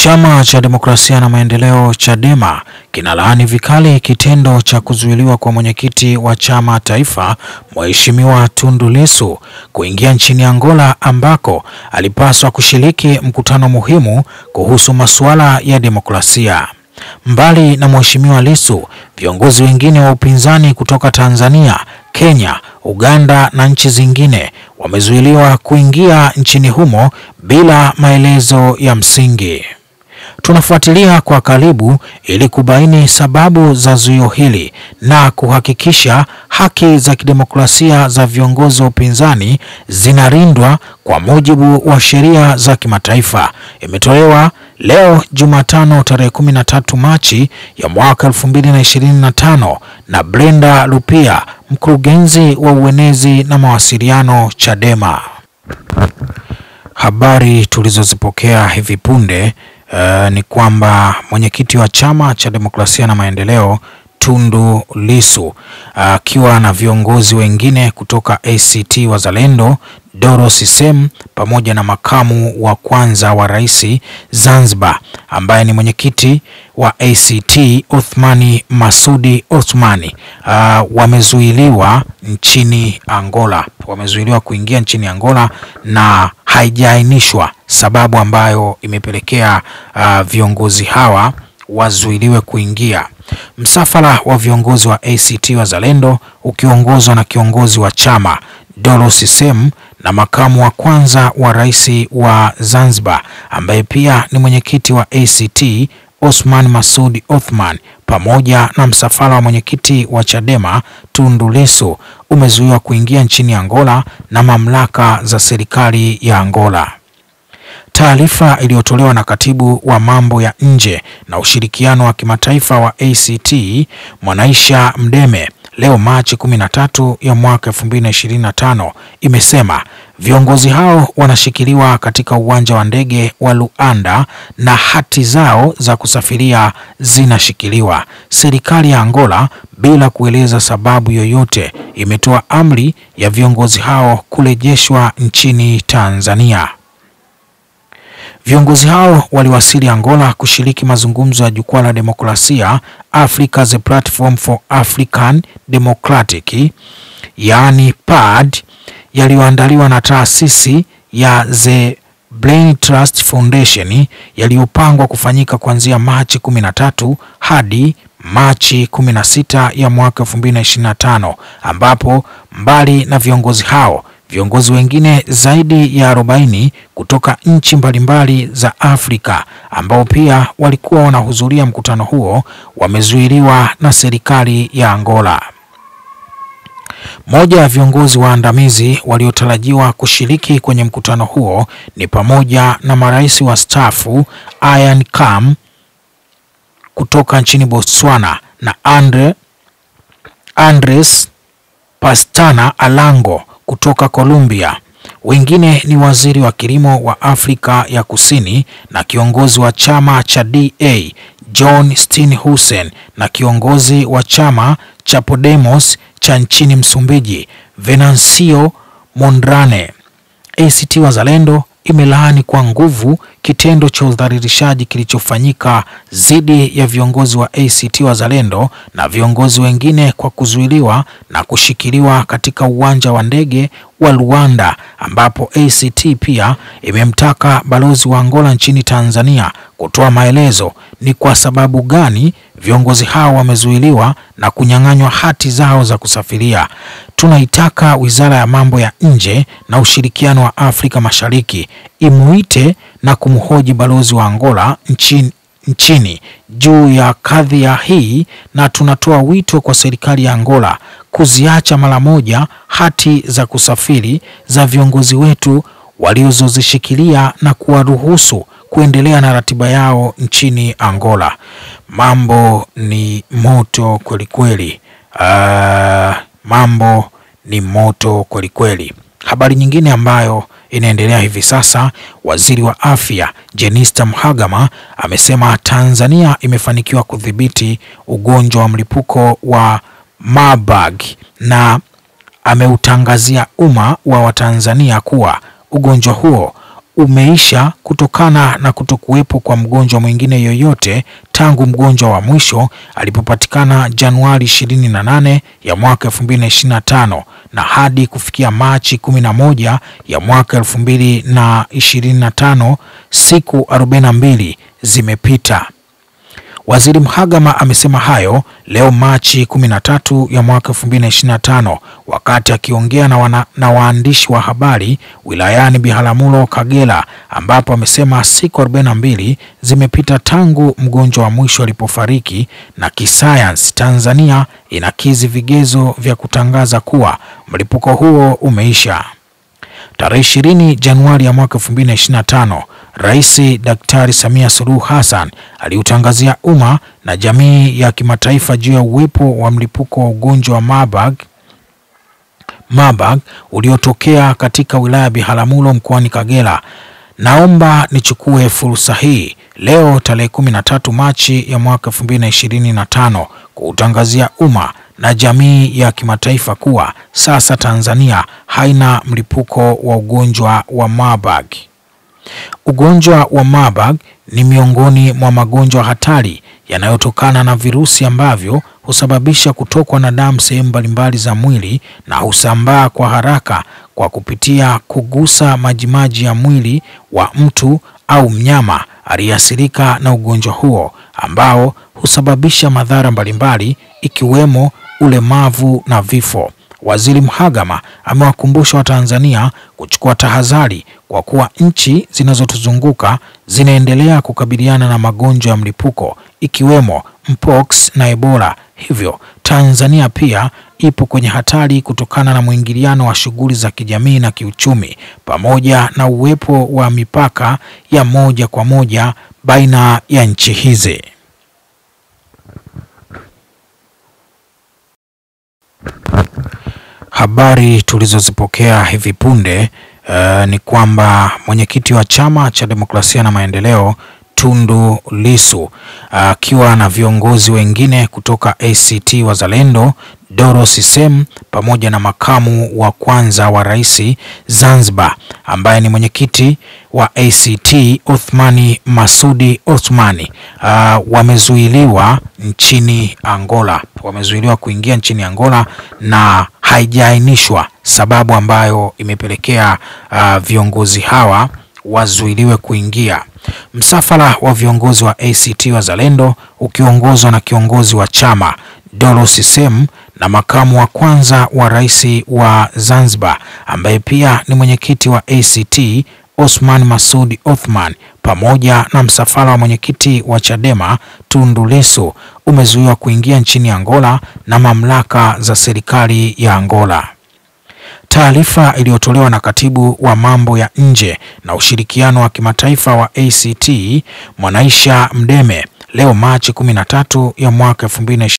Chama cha Demokrasia na Maendeleo Chadema kinalaani vikali kitendo cha kuzuiliwa kwa mwenyekiti wa chama taifa Mheshimiwa Tundu Lissu kuingia nchini Angola ambako alipaswa kushiriki mkutano muhimu kuhusu masuala ya demokrasia. Mbali na Mheshimiwa Lissu, viongozi wengine wa upinzani kutoka Tanzania, Kenya, Uganda na nchi zingine wamezuiliwa kuingia nchini humo bila maelezo ya msingi. Tunafuatilia kwa karibu ili kubaini sababu za zuio hili na kuhakikisha haki za kidemokrasia za viongozi wa upinzani zinalindwa kwa mujibu wa sheria za kimataifa. Imetolewa leo Jumatano tarehe 13 Machi ya mwaka 2025 na Brenda Lupia, mkurugenzi wa uenezi na mawasiliano Chadema. Habari tulizozipokea hivi punde ni kwamba mwenyekiti wa chama cha Demokrasia na Maendeleo Tundu Lissu akiwa na viongozi wengine kutoka ACT Wazalendo, Dorothy Sem, pamoja na makamu wa kwanza wa rais Zanzibar ambaye ni mwenyekiti wa ACT Othmani Masudi Othmani wamezuiliwa nchini Angola. Wamezuiliwa kuingia nchini Angola na haijaainishwa sababu ambayo imepelekea viongozi hawa wazuiliwe kuingia. Msafara wa viongozi wa ACT Wazalendo ukiongozwa na kiongozi wa chama Dorothy Sem na makamu wa kwanza wa rais wa Zanzibar ambaye pia ni mwenyekiti wa ACT Othman Masudi Othman pamoja na msafara wa mwenyekiti wa Chadema Tundu Lissu umezuiwa kuingia nchini Angola na mamlaka za serikali ya Angola. Taarifa iliyotolewa na katibu wa mambo ya nje na ushirikiano wa kimataifa wa ACT Mwanaisha Mdeme leo Machi 13 ya mwaka 2025 imesema viongozi hao wanashikiliwa katika uwanja wa ndege wa Luanda na hati zao za kusafiria zinashikiliwa. Serikali ya Angola bila kueleza sababu yoyote imetoa amri ya viongozi hao kurejeshwa nchini Tanzania. Viongozi hao waliwasili Angola kushiriki mazungumzo ya jukwaa la demokrasia Africa as a Platform for African Democratic, yaani PAD, yaliyoandaliwa na taasisi ya The Brain Trust Foundation, yaliyopangwa kufanyika kuanzia Machi 13 hadi Machi 16 ya mwaka 2025, ambapo mbali na viongozi hao, viongozi wengine zaidi ya 40 kutoka nchi mbalimbali za Afrika ambao pia walikuwa wanahudhuria mkutano huo wamezuiliwa na serikali ya Angola. Moja ya viongozi waandamizi waliotarajiwa kushiriki kwenye mkutano huo ni pamoja na marais wa staafu Ian Khama kutoka nchini Botswana na Andres Pastana Alango kutoka Colombia. Wengine ni waziri wa kilimo wa Afrika ya Kusini na kiongozi wa chama cha DA John Steenhuisen na kiongozi wa chama cha Podemos cha nchini Msumbiji Venancio Mondlane. ACT Wazalendo imelaani kwa nguvu kitendo cha udhalilishaji kilichofanyika dhidi ya viongozi wa ACT Wazalendo na viongozi wengine kwa kuzuiliwa na kushikiliwa katika uwanja wa ndege wa Luanda, ambapo ACT pia imemtaka balozi wa Angola nchini Tanzania kutoa maelezo ni kwa sababu gani viongozi hao wamezuiliwa na kunyang'anywa hati zao za kusafiria. Tunaitaka Wizara ya Mambo ya Nje na Ushirikiano wa Afrika Mashariki imuite na kumhoji balozi wa Angola nchini juu ya kadhia hii, na tunatoa wito kwa serikali ya Angola kuziacha mara moja hati za kusafiri za viongozi wetu waliozishikilia na kuwaruhusu kuendelea na ratiba yao nchini Angola. Mambo ni moto kweli. Mambo ni moto kweli. Habari nyingine ambayo inaendelea hivi sasa, waziri wa afya Jenista Mhagama amesema Tanzania imefanikiwa kudhibiti ugonjwa wa mlipuko wa Marburg na ameutangazia umma wa Watanzania kuwa ugonjwa huo umeisha kutokana na kutokuwepo kwa mgonjwa mwingine yoyote tangu mgonjwa wa mwisho alipopatikana Januari 28 ya mwaka 2025 na hadi kufikia Machi 11 ya mwaka 2025, siku 42 zimepita. Waziri Mhagama amesema hayo leo Machi 13 ya mwaka 2025 wakati akiongea na waandishi wa habari wilayani Biharamulo, Kagera, ambapo amesema siku 42 zimepita tangu mgonjwa wa mwisho alipofariki na kisayansi Tanzania inakidhi vigezo vya kutangaza kuwa mlipuko huo umeisha. Tarehe 20 Januari ya mwaka 2025, Rais Daktari Samia Suluhu Hassan aliutangazia umma na jamii ya kimataifa juu ya uwepo wa mlipuko wa ugonjwa wa Marburg uliotokea katika wilaya ya Biharamulo mkoani Kagera. Naomba nichukue fursa hii leo tarehe 13 Machi ya mwaka 2025 kuutangazia umma na jamii ya kimataifa kuwa sasa Tanzania haina mlipuko wa ugonjwa wa Marburg. Ugonjwa wa Marburg ni miongoni mwa magonjwa hatari yanayotokana na virusi ambavyo husababisha kutokwa na damu sehemu mbalimbali za mwili na husambaa kwa haraka kwa kupitia kugusa majimaji ya mwili wa mtu au mnyama aliyeathirika na ugonjwa huo, ambao husababisha madhara mbalimbali ikiwemo ulemavu na vifo. Waziri Mhagama amewakumbusha Watanzania kuchukua tahadhari kwa kuwa nchi zinazotuzunguka zinaendelea kukabiliana na magonjwa ya mlipuko ikiwemo Mpox na Ebola. Hivyo Tanzania pia ipo kwenye hatari kutokana na mwingiliano wa shughuli za kijamii na kiuchumi pamoja na uwepo wa mipaka ya moja kwa moja baina ya nchi hizi. Habari tulizozipokea hivi punde ni kwamba mwenyekiti wa Chama cha Demokrasia na Maendeleo Tundu Lissu akiwa na viongozi wengine kutoka ACT Wazalendo, Dorothy Semu, pamoja na makamu wa kwanza wa rais Zanzibar ambaye ni mwenyekiti wa ACT Othmani Masudi Othmani wamezuiliwa nchini Angola. Wamezuiliwa kuingia nchini Angola na haijaainishwa sababu ambayo imepelekea viongozi hawa wazuiliwe kuingia. Msafara wa viongozi wa ACT Wazalendo ukiongozwa na kiongozi wa chama Dorothy Semu na makamu wa kwanza wa rais wa Zanzibar ambaye pia ni mwenyekiti wa ACT Othmani Masudi Othman pamoja na msafara wa mwenyekiti wa Chadema Tundu Lissu umezuiwa kuingia nchini Angola na mamlaka za serikali ya Angola. Taarifa iliyotolewa na katibu wa mambo ya nje na ushirikiano wa kimataifa wa ACT Mwanaisha Mdeme leo Machi 13 ya mwaka 2025